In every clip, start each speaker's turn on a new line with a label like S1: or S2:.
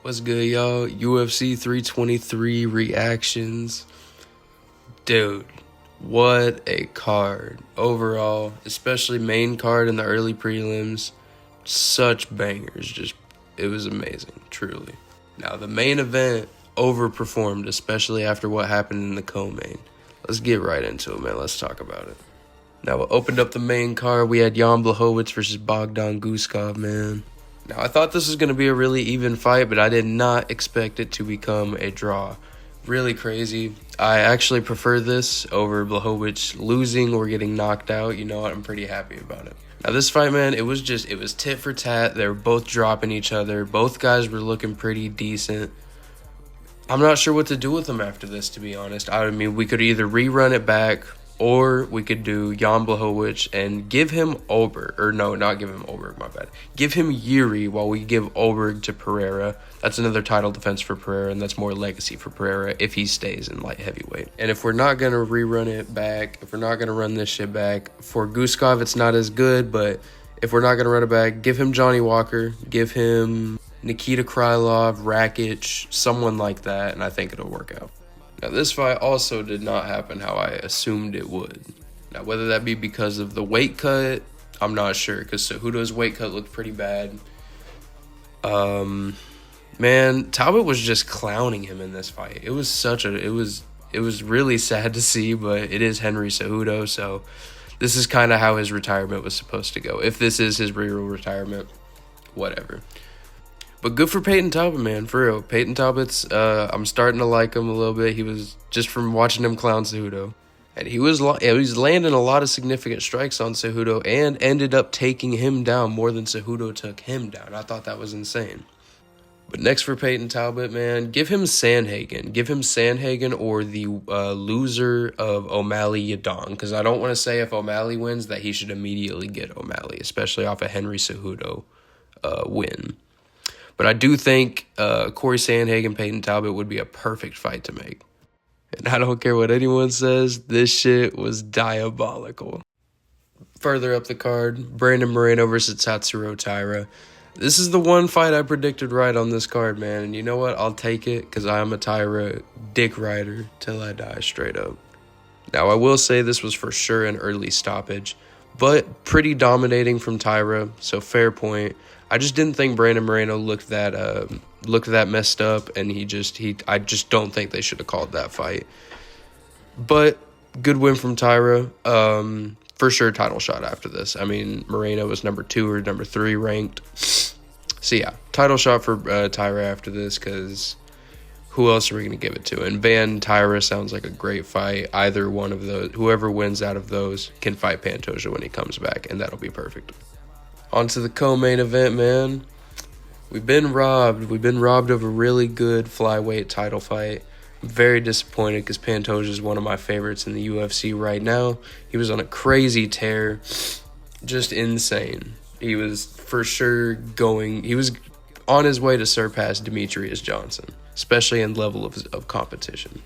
S1: What's good, y'all? UFC 323 reactions. Dude, what a card. Overall, especially main card in the early prelims. Such bangers. It was amazing, truly. Now, the main event overperformed, especially after what happened in the co-main. Let's get right into it, man. Let's talk about it. Now, we opened up the main card. We had Jan Blachowicz versus Bogdan Guskov, man. Now, I thought this was going to be a really even fight, but I did not expect it to become a draw. Really crazy. I actually prefer this over Blachowicz losing or getting knocked out. You know what? I'm pretty happy about it. Now, this fight, man, it was tit for tat. They were both dropping each other. Both guys were looking pretty decent. I'm not sure what to do with them after this, to be honest. I mean, we could either rerun it back, or we could do Jan Blachowicz and give him Oberg. Or no, not give him Oberg, my bad. Give him Yuri while we give Oberg to Pereira. That's another title defense for Pereira, and that's more legacy for Pereira if he stays in light heavyweight. And if we're not going to rerun it back, if we're not going to run this shit back, for Guskov, it's not as good, but if we're not going to run it back, give him Johnny Walker, give him Nikita Krylov, Rakic, someone like that, and I think it'll work out. Now, this fight also did not happen how I assumed it would. Now, whether that be because of the weight cut, I'm not sure, because Cejudo's weight cut looked pretty bad. Man, Talbot was just clowning him in this fight. It was really sad to see, but it is Henry Cejudo, so this is kind of how his retirement was supposed to go. If this is his real retirement, whatever. But good for Peyton Talbot, man, for real. Peyton Talbot's, I'm starting to like him a little bit. He was, just from watching him clown Cejudo. And he was landing a lot of significant strikes on Cejudo and ended up taking him down more than Cejudo took him down. I thought that was insane. But next for Peyton Talbot, man, give him Sandhagen. Give him Sandhagen or the loser of O'Malley Yadong. Because I don't want to say if O'Malley wins that he should immediately get O'Malley, especially off a Henry Cejudo win. But I do think Corey Sandhagen, Peyton Talbot would be a perfect fight to make. And I don't care what anyone says, this shit was diabolical. Further up the card, Brandon Moreno versus Tatsuro Taira. This is the one fight I predicted right on this card, man. And you know what? I'll take it because I'm a Taira dick rider till I die, straight up. Now, I will say this was for sure an early stoppage, but pretty dominating from Taira, so fair point. I just didn't think Brandon Moreno looked that messed up, and I just don't think they should have called that fight. But good win from Taira. For sure, title shot after this. I mean, Moreno was number 2 or number 3 ranked. So yeah, title shot for Taira after this, because who else are we going to give it to? And Van Taira sounds like a great fight. Either one of those, whoever wins out of those, can fight Pantoja when he comes back, and that'll be perfect. On to the co-main event, man. We've been robbed. We've been robbed of a really good flyweight title fight. I'm very disappointed because Pantoja is one of my favorites in the UFC right now. He was on a crazy tear. Just insane. He was for sure he was on his way to surpass Demetrius Johnson, especially in level of competition.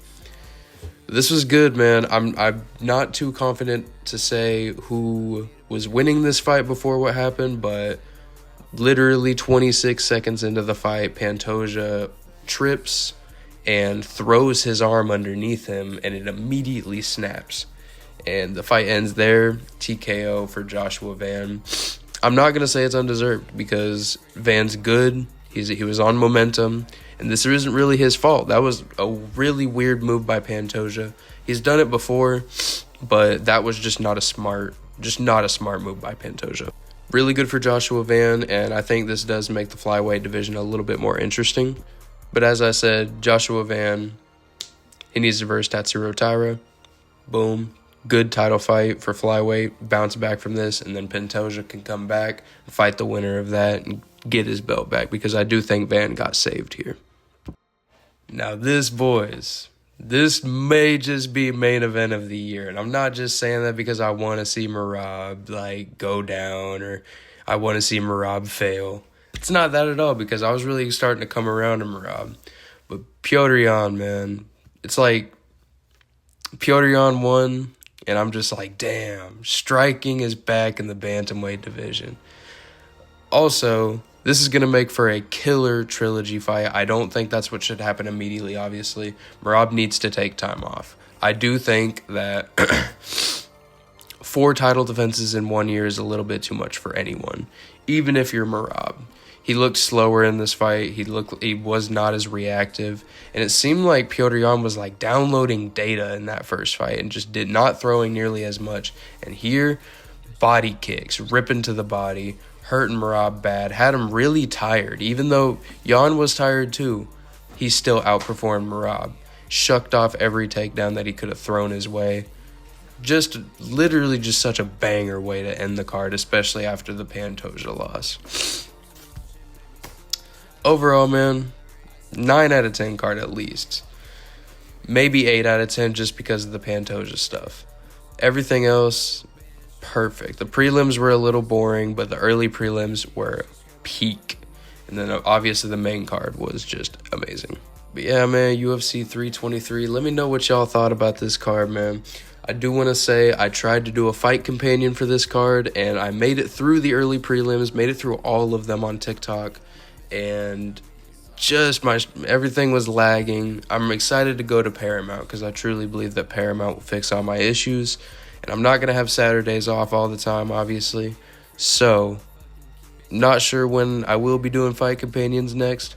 S1: This was good, man. I'm not too confident to say who was winning this fight before what happened, but literally 26 seconds into the fight, Pantoja trips and throws his arm underneath him, and it immediately snaps. And the fight ends there, TKO for Joshua Van. I'm not going to say it's undeserved because Van's good. He was on momentum, and this isn't really his fault. That was a really weird move by Pantoja. He's done it before, but that was just not a smart move by Pantoja. Really good for Joshua Van, and I think this does make the flyweight division a little bit more interesting. But as I said, Joshua Van, he needs to verse Tatsuro Taira. Boom. Good title fight for flyweight. Bounce back from this, and then Pantoja can come back and fight the winner of that and get his belt back, because I do think Van got saved here. Now this may just be main event of the year, and I'm not just saying that because I want to see Merab go down or I want to see Merab fail. It's not that at all, because I was really starting to come around to Merab. But Petr Yan, man, it's like Petr Yan won, and I'm just like, damn, striking is back in the bantamweight division. Also, This is going to make for a killer trilogy fight. I don't think that's what should happen immediately, obviously. Merab needs to take time off. I do think that 4 title defenses in 1 year is a little bit too much for anyone, even if you're Merab. He looked slower in this fight. He was not as reactive, and it seemed like Petr Yan was like downloading data in that first fight and just did not throwing nearly as much. And here, body kicks, ripping to the body, hurting Merab bad, had him really tired. Even though Yan was tired too, he still outperformed Merab. Shucked off every takedown that he could have thrown his way. Just literally just such a banger way to end the card, especially after the Pantoja loss. Overall, man, 9 out of 10 card at least. Maybe 8 out of 10 just because of the Pantoja stuff. Everything else, perfect. The prelims were a little boring, but the early prelims were peak. And then obviously the main card was just amazing. But yeah, man, UFC 323. Let me know what y'all thought about this card, man. I do want to say I tried to do a fight companion for this card, and I made it through the early prelims, made it through all of them on TikTok, and just everything was lagging. I'm excited to go to Paramount because I truly believe that Paramount will fix all my issues, and I'm not going to have Saturdays off all the time, obviously. So, not sure when I will be doing fight companions next,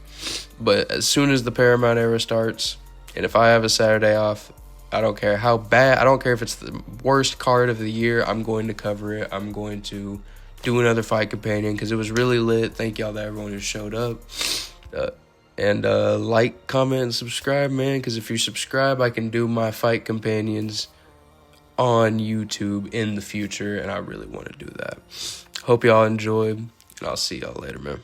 S1: but as soon as the Paramount era starts, and if I have a Saturday off, I don't care how bad, I don't care if it's the worst card of the year, I'm going to cover it. I'm going to do another fight companion because it was really lit. Thank y'all to everyone who showed up. And like, comment, and subscribe, man, because if you subscribe, I can do my fight companions on YouTube in the future, and I really want to do that. Hope y'all enjoyed, and I'll see y'all later, man.